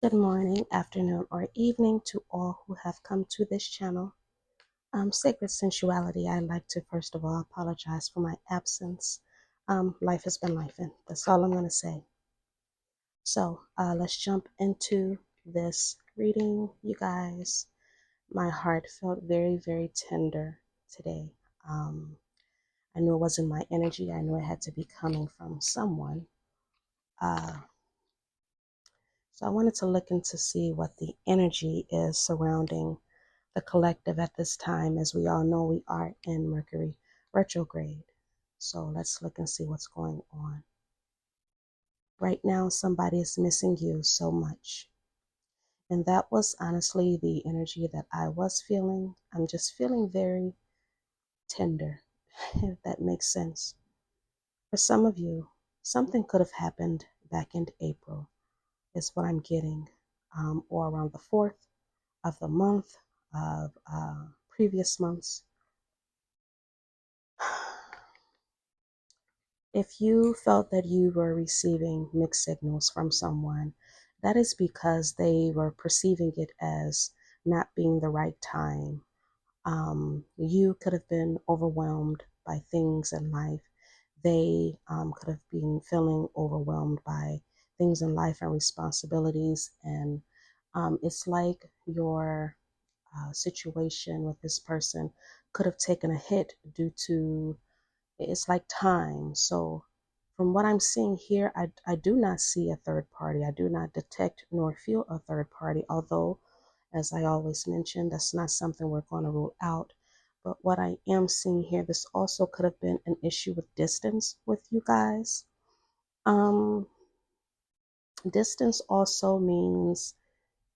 Good morning, afternoon, or evening to all who have come to this channel. Sacred Sensuality, I'd like to first of all apologize for my absence. Life has been life, and that's all I'm going to say. So let's jump into this reading, you guys. My heart felt very, very tender today. I knew it wasn't my energy. I knew it had to be coming from someone. So I wanted to look into see what the energy is surrounding the collective at this time. As we all know, we are in Mercury retrograde. So let's look and see what's going on. Right now, somebody is missing you so much. And that was honestly the energy that I was feeling. I'm just feeling very tender, if that makes sense. For some of you, something could have happened back in April, is what I'm getting, or around the 4th of the month of previous months. If you felt that you were receiving mixed signals from someone, that is because they were perceiving it as not being the right time. You could have been overwhelmed by things in life. They could have been feeling overwhelmed by things in life and responsibilities. And it's like your situation with this person could have taken a hit due to, it's like time. So from what I'm seeing here, I do not see a third party. I do not detect nor feel a third party, although, as I always mention, that's not something we're going to rule out. But what I am seeing here, this also could have been an issue with distance with you guys. Distance also means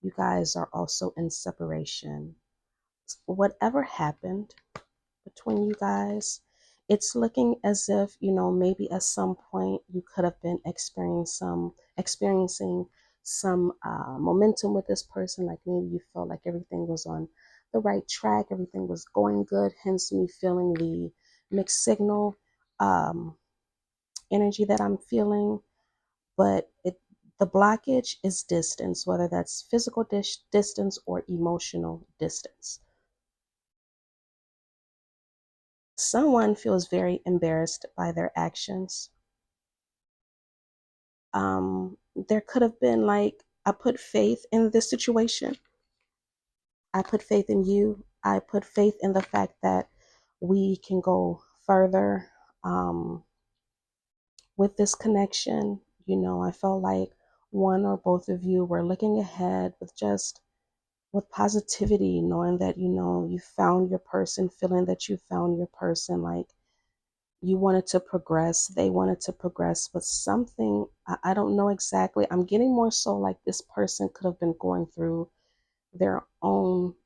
you guys are also in separation. Whatever happened between you guys, it's looking as if, maybe at some point you could have been experiencing some momentum with this person. Like maybe you felt like everything was on the right track, everything was going good, hence me feeling the mixed signal energy that I'm feeling. But the blockage is distance, whether that's physical distance or emotional distance. Someone feels very embarrassed by their actions. There could have been like, I put faith in this situation. I put faith in you. I put faith in the fact that we can go further with this connection. I felt like one or both of you were looking ahead with positivity, knowing that, you found your person, feeling that you found your person, like you wanted to progress, they wanted to progress, but something, I don't know exactly. I'm getting more so like this person could have been going through their own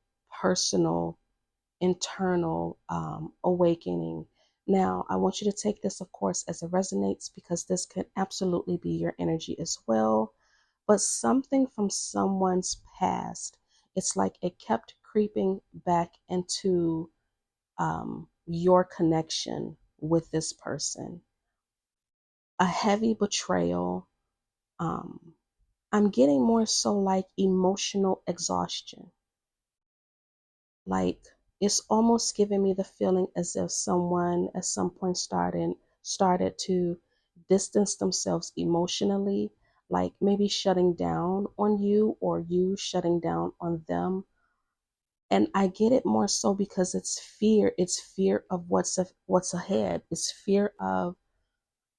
personal internal awakening. Now, I want you to take this, of course, as it resonates, because this can absolutely be your energy as well. But something from someone's past, it's like it kept creeping back into your connection with this person. A heavy betrayal. I'm getting more so like emotional exhaustion. Like it's almost giving me the feeling as if someone at some point started to distance themselves emotionally, like maybe shutting down on you or you shutting down on them. And I get it more so because it's fear. It's fear of what's ahead. It's fear of,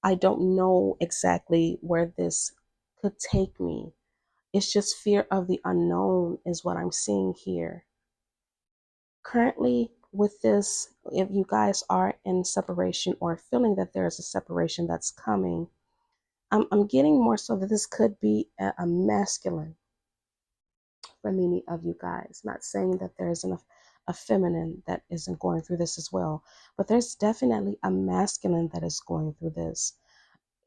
I don't know exactly where this could take me. It's just fear of the unknown is what I'm seeing here. Currently with this, if you guys are in separation or feeling that there is a separation that's coming, I'm getting more so that this could be a masculine for many of you guys. Not saying that there isn't a feminine that isn't going through this as well, but there's definitely a masculine that is going through this.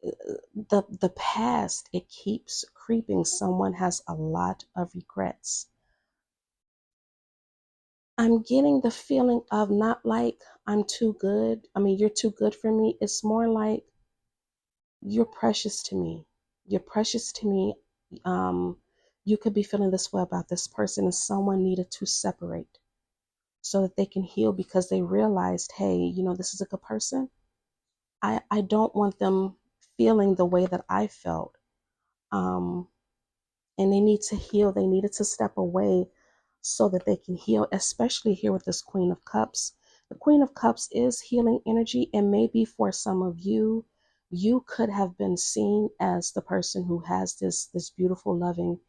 The past, it keeps creeping. Someone has a lot of regrets. I'm getting the feeling of not like I'm too good. I mean, you're too good for me. It's more like you're precious to me. You're precious to me. Um, you could be feeling this way about this person, and someone needed to separate so that they can heal, because they realized, hey, this is a good person. I don't want them feeling the way that I felt. Um, and they need to heal. They needed to step away so that they can heal, especially here with this Queen of Cups. The Queen of Cups is healing energy, and maybe for some of you, you could have been seen as the person who has this beautiful, loving,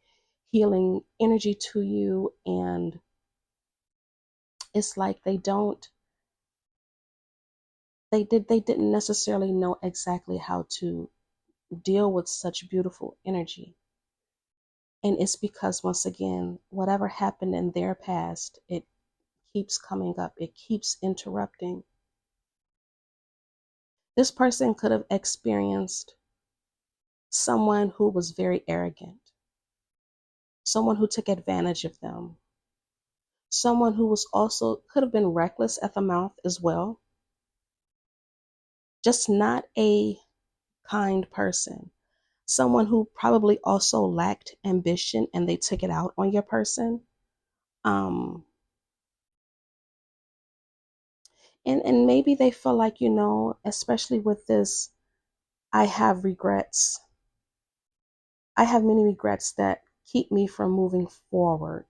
healing energy to you, and it's like they didn't necessarily know exactly how to deal with such beautiful energy. And it's because, once again, whatever happened in their past, it keeps coming up, it keeps interrupting. This person could have experienced someone who was very arrogant, someone who took advantage of them, someone who was also could have been reckless at the mouth as well, just not a kind person, someone who probably also lacked ambition and they took it out on your person. Um, and maybe they feel like, especially with this, I have regrets. I have many regrets that keep me from moving forward.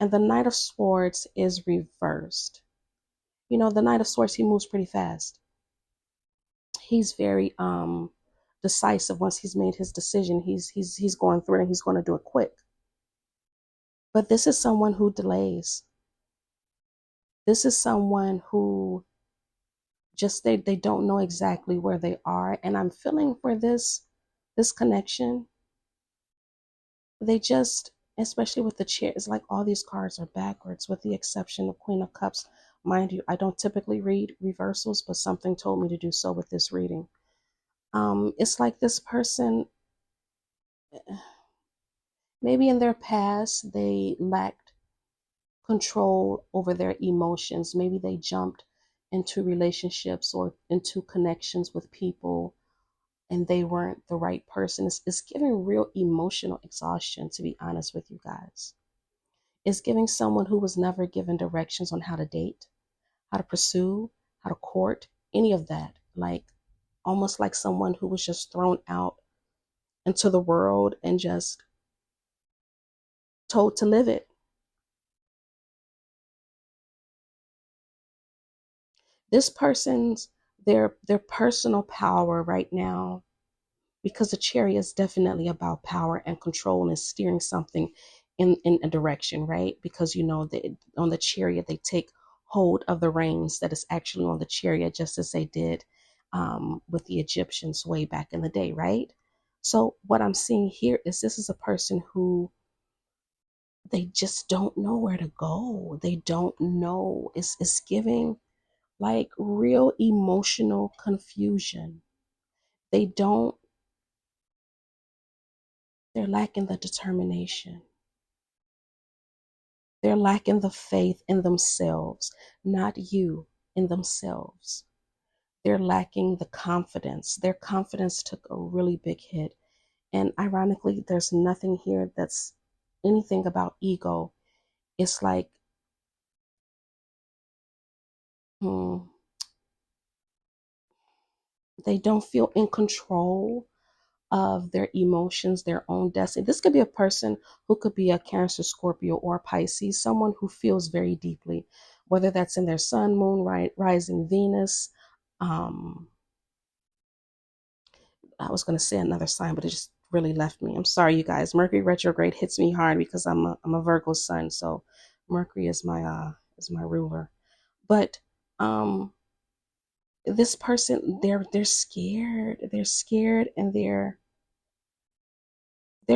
And the Knight of Swords is reversed. The Knight of Swords, he moves pretty fast. He's very decisive. Once he's made his decision, he's going through it, and he's going to do it quick. But this is someone who delays. This is someone who just they don't know exactly where they are. And I'm feeling for this connection, they just, especially with the chair, it's like all these cards are backwards with the exception of Queen of Cups. Mind you, I don't typically read reversals, but something told me to do so with this reading. It's like this person, maybe in their past they lacked control over their emotions. Maybe they jumped into relationships or into connections with people and they weren't the right person. It's giving real emotional exhaustion, to be honest with you guys. It's giving someone who was never given directions on how to date, how to pursue, how to court, any of that. Like almost like someone who was just thrown out into the world and just told to live it. This person's their personal power right now, because the chariot is definitely about power and control and steering something in a direction, right? Because on the chariot they take hold of the reins that is actually on the chariot, just as they did with the Egyptians way back in the day, right? So what I'm seeing here is this is a person who they just don't know where to go. They don't know. It's giving like real emotional confusion. They don't, they're lacking the determination. They're lacking the faith in themselves, not you, in themselves. They're lacking the confidence. Their confidence took a really big hit. And ironically, there's nothing here that's anything about ego. It's like, hmm, they don't feel in control of their emotions, their own destiny. This could be a person who could be a Cancer, Scorpio, or Pisces, someone who feels very deeply, whether that's in their sun, moon, rising, Venus. Um, I was going to say another sign, but it just really left me. I'm sorry, you guys. Mercury retrograde hits me hard because I'm a Virgo sun, so Mercury is my ruler. But this person, they're scared. They're scared, and they're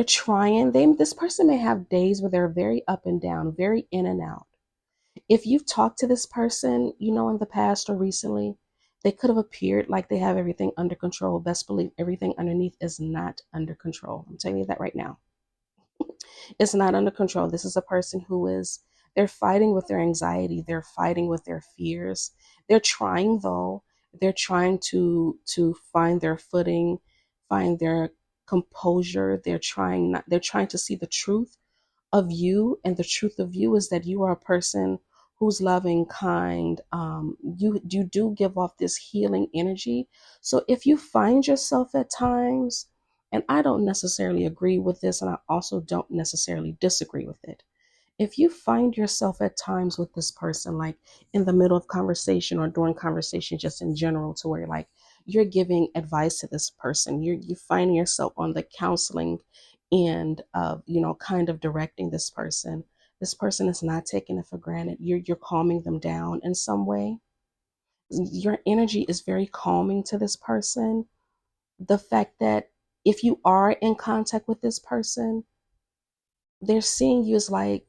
trying. This person may have days where they're very up and down, very in and out. If you've talked to this person, in the past or recently, they could have appeared like they have everything under control. Best believe everything underneath is not under control. I'm telling you that right now. It's not under control. This is a person who is, they're fighting with their anxiety. They're fighting with their fears. They're trying though. They're trying to find their footing, find their composure. They're trying to see the truth of you, and the truth of you is that you are a person who's loving, kind. You do give off this healing energy. So if you find yourself at times, and I don't necessarily agree with this, and I also don't necessarily disagree with it, if you find yourself at times with this person, like in the middle of conversation or during conversation, just in general, to where like you're giving advice to this person, you find yourself on the counseling end of, kind of directing this person. This person is not taking it for granted. You're calming them down in some way. Your energy is very calming to this person. The fact that if you are in contact with this person, they're seeing you as like,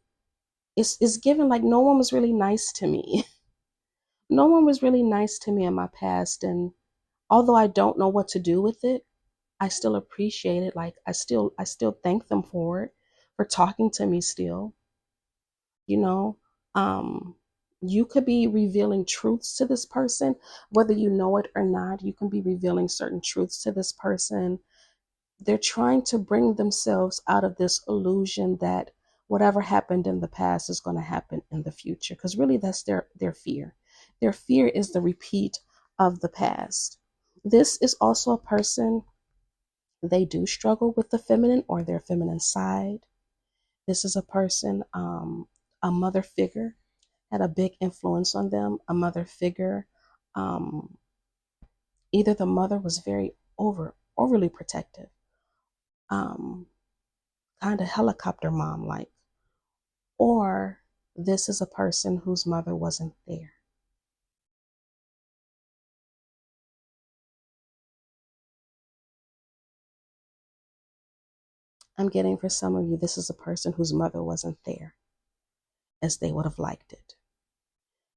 it's given like no one was really nice to me. No one was really nice to me in my past. And although I don't know what to do with it, I still appreciate it. Like I still thank them for it, for talking to me still. You know, um, you could be revealing truths to this person, whether you know it or not. You can be revealing certain truths to this person. They're trying to bring themselves out of this illusion that whatever happened in the past is going to happen in the future, because really that's their fear. Their fear is the repeat of the past. This is also a person, they do struggle with the feminine or their feminine side. This is a person, a mother figure had a big influence on them. A mother figure, um, either the mother was very overly protective, um, kind of helicopter mom like, or this is a person whose mother wasn't there. I'm getting, for some of you, this is a person whose mother wasn't there as they would have liked it.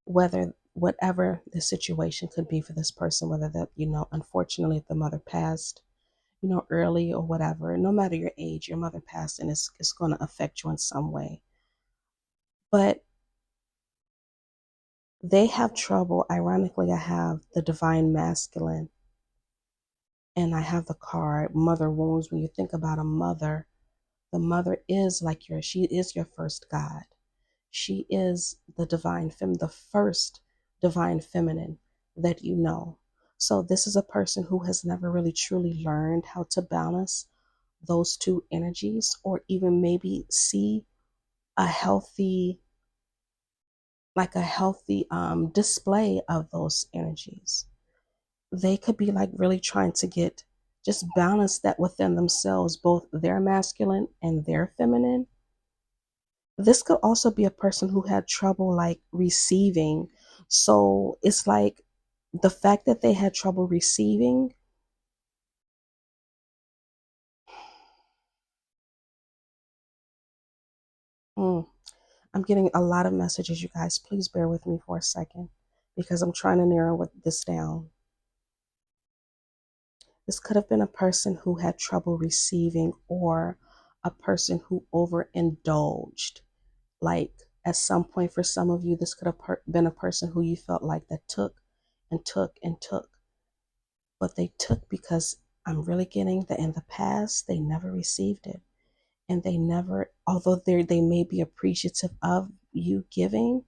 Whatever the situation could be for this person, whether that, unfortunately, if the mother passed, early or whatever, no matter your age, your mother passed, and it's going to affect you in some way. But they have trouble. Ironically, I have the divine masculine and I have the card mother wounds. When you think about a mother, the mother is like she is your first God. She is the the first divine feminine that you know. So this is a person who has never really truly learned how to balance those two energies, or even maybe see a healthy, display of those energies. They could be like really trying to get just balance that within themselves, both their masculine and their feminine. This could also be a person who had trouble like receiving. So it's like the fact that they had trouble receiving. Hmm, I'm getting a lot of messages, you guys. Please bear with me for a second because I'm trying to narrow this down. This could have been a person who had trouble receiving, or a person who overindulged. Like at some point, for some of you, this could have been a person who you felt like that took and took and took. But they took because I'm really getting that in the past, they never received it. And they never, although they may be appreciative of you giving,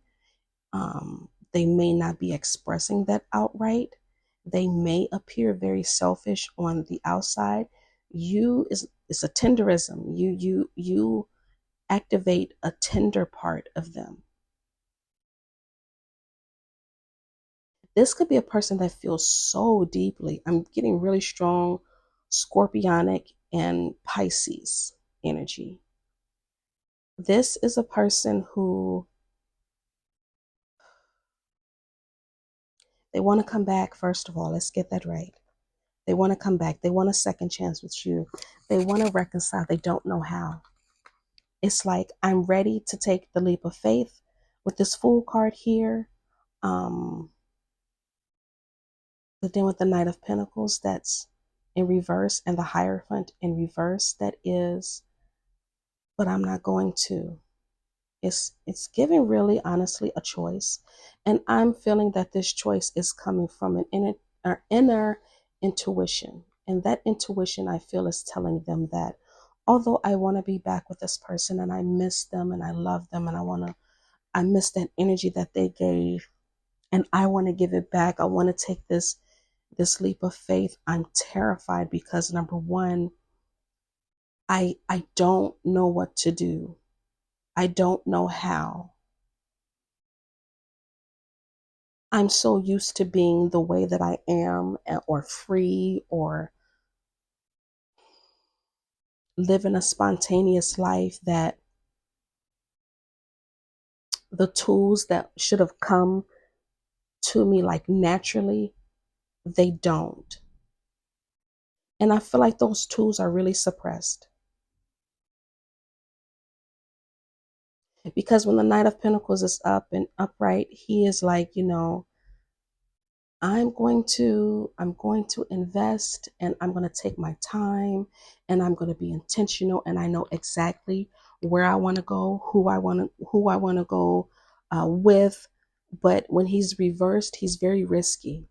they may not be expressing that outright. They may appear very selfish on the outside. It's a tenderism. You activate a tender part of them. This could be a person that feels so deeply. I'm getting really strong scorpionic and Pisces energy. This is a person who, they want to come back. First of all, let's get that right. They want to come back. They want a second chance with you. They want to reconcile. They don't know how. It's like, I'm ready to take the leap of faith with this Fool card here. But then with the Knight of Pentacles, that's in reverse, and the Hierophant in reverse, that is, but I'm not going to. It's giving, really honestly, a choice. And I'm feeling that this choice is coming from an inner intuition. And that intuition, I feel, is telling them that although I want to be back with this person and I miss them and I love them and I miss that energy that they gave and I want to give it back. I want to take this leap of faith. I'm terrified because number one, I don't know what to do. I don't know how. I'm so used to being the way that I am or free or living a spontaneous life that the tools that should have come to me like naturally, they don't. And I feel like those tools are really suppressed. Because when the Knight of Pentacles is up and upright, he is like, I'm going to invest and I'm going to take my time and I'm going to be intentional and I know exactly where I want to go, who I want to go with. But when he's reversed, he's very risky.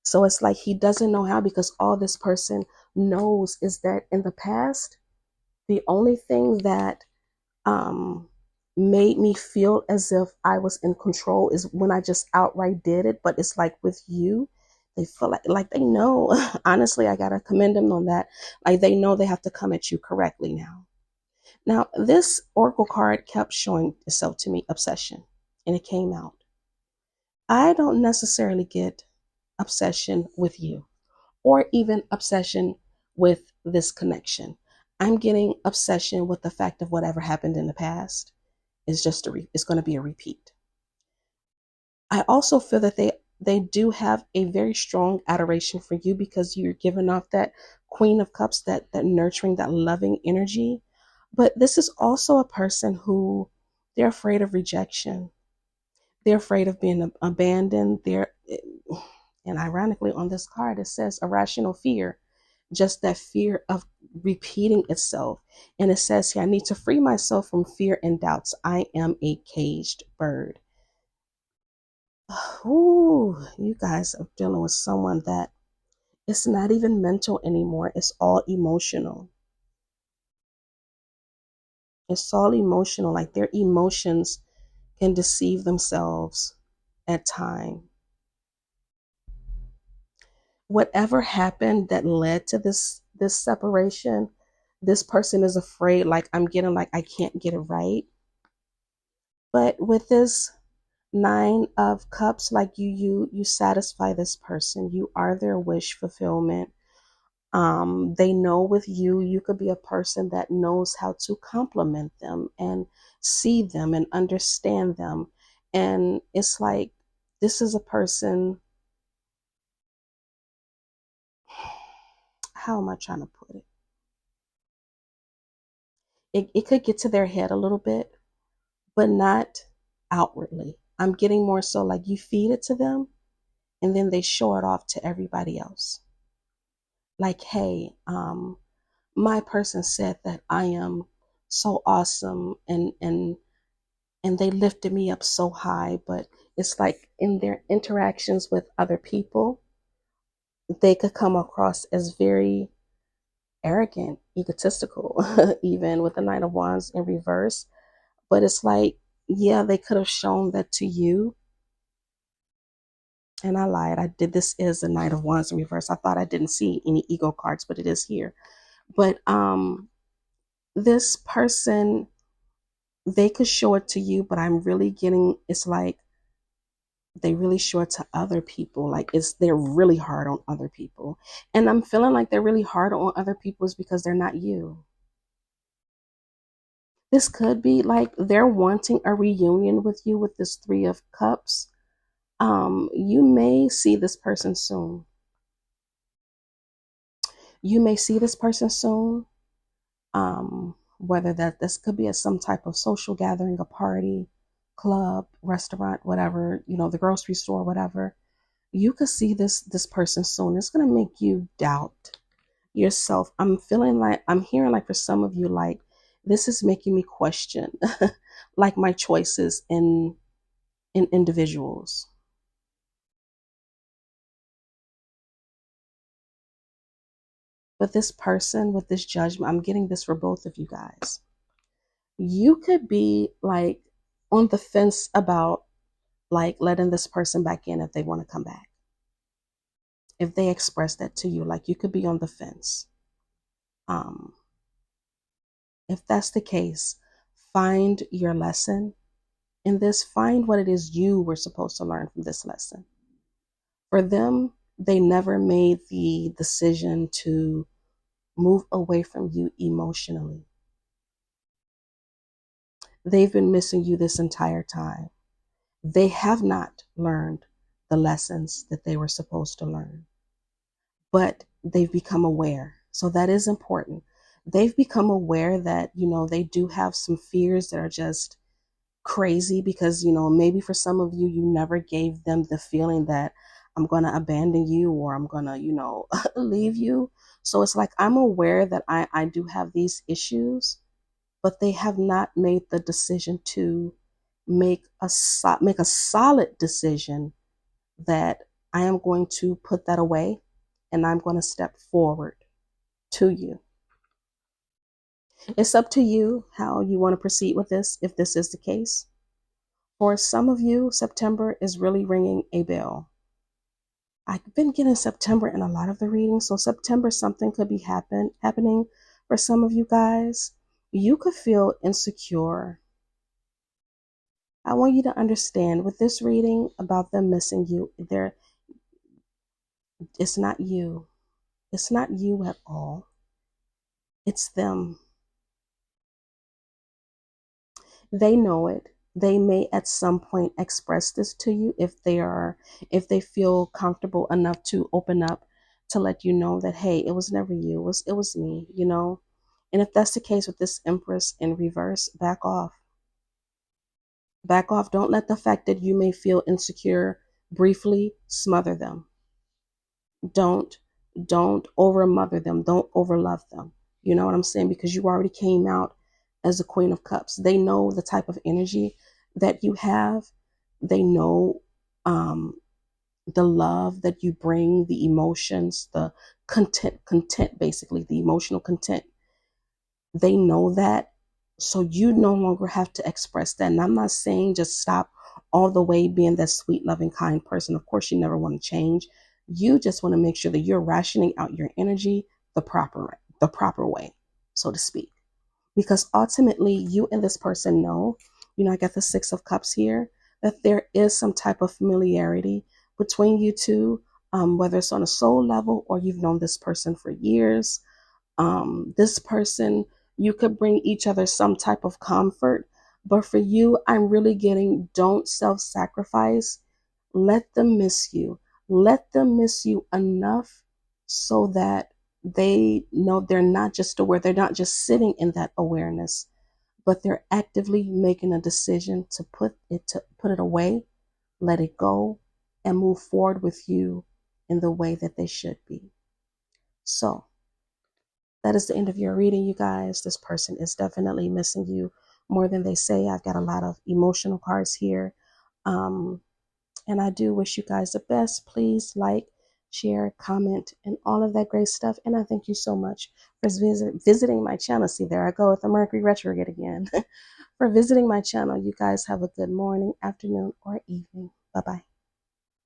So it's like he doesn't know how, because all this person knows is that in the past, the only thing that um, made me feel as if I was in control is when I just outright did it. But it's like with you, they feel like they know. Honestly, I gotta commend them on that. Like they know they have to come at you correctly now. Now, this oracle card kept showing itself to me, obsession, and it came out. I don't necessarily get obsession with you or even obsession with this connection. I'm getting obsession with the fact of whatever happened in the past is just it's going to be a repeat. I also feel that they do have a very strong adoration for you because you're giving off that Queen of Cups, that nurturing, that loving energy. But this is also a person who they're afraid of rejection. They're afraid of being abandoned. And ironically on this card it says irrational fear, just that fear of repeating itself. And it says here, I need to free myself from fear and doubts. I am a caged bird. Ooh, you guys are dealing with someone that it's not even mental anymore. It's all emotional. It's all emotional. Like their emotions can deceive themselves at time. Whatever happened that led to this separation, this person is afraid, like I'm getting like I can't get it right. But with this Nine of Cups, like you satisfy this person. You are their wish fulfillment. They know with you could be a person that knows how to compliment them and see them and understand them. And it's like this is a person, how am I trying to put it? It could get to their head a little bit, but not outwardly. I'm getting more so like you feed it to them and then they show it off to everybody else. Like, hey, my person said that I am so awesome and they lifted me up so high, but it's like in their interactions with other people, they could come across as very arrogant, egotistical, even with the Knight of Wands in reverse. But it's like, yeah, they could have shown that to you. And I lied. I did. This is the Knight of Wands in reverse. I thought I didn't see any ego cards, but it is here. But this person, they could show it to you, but I'm really getting, it's like they really show it to other people. Like they're really hard on other people. And I'm feeling like they're really hard on other people is because they're not you. This could be like they're wanting a reunion with you with this Three of Cups. You may see this person soon. You may see this person soon. Whether this could be at some type of social gathering, a party, club, restaurant, whatever, the grocery store, whatever. You could see this person soon. It's gonna make you doubt yourself. I'm feeling like I'm hearing like for some of you, like this is making me question like my choices in individuals. But this person with this judgment, I'm getting this for both of you guys. You could be like on the fence about like letting this person back in if they want to come back. If they express that to you, like you could be on the fence. If that's the case, find your lesson in this. Find what it is you were supposed to learn from this lesson. For them, they never made the decision to move away from you emotionally. They've been missing you this entire time. They have not learned the lessons that they were supposed to learn, but they've become aware. So that is important. They've become aware that, they do have some fears that are just crazy because, maybe for some of you, you never gave them the feeling that I'm going to abandon you or I'm going to, leave you. So it's like, I'm aware that I do have these issues, but they have not made the decision to make a solid decision that I am going to put that away and I'm going to step forward to you. It's up to you how you want to proceed with this, if this is the case. For some of you, September is really ringing a bell. I've been getting September in a lot of the readings. So September, something could be happening for some of you guys. You could feel insecure. I want you to understand with this reading about them missing you, it's not you. It's not you at all. It's them. They know it. They may at some point express this to you if they feel comfortable enough to open up to let you know that, hey, it was never you, it was me, And if that's the case with this Empress in reverse, back off. Back off. Don't let the fact that you may feel insecure briefly smother them. Don't over mother them. Don't over love them. You know what I'm saying? Because you already came out as a Queen of Cups. They know the type of energy that you have. They know the love that you bring, the emotions, the content, basically, the emotional content. They know that. So you no longer have to express that. And I'm not saying just stop all the way being that sweet, loving, kind person. Of course, you never want to change. You just want to make sure that you're rationing out your energy the proper way, so to speak. Because ultimately, you and this person know, I got the Six of Cups here, that there is some type of familiarity between you two, whether it's on a soul level or you've known this person for years. This person, you could bring each other some type of comfort. But for you, I'm really getting, don't self-sacrifice. Let them miss you. Let them miss you enough so that they know they're not just aware, they're not just sitting in that awareness, but they're actively making a decision to put it away, let it go, and move forward with you in the way that they should be. So that is the end of your reading, you guys. This person is definitely missing you more than they say. I've got a lot of emotional cards here. And I do wish you guys the best. Please like, share, comment, and all of that great stuff. And I thank you so much for visiting my channel. See, there I go with the Mercury retrograde again. For visiting my channel. You guys have a good morning, afternoon, or evening. Bye-bye.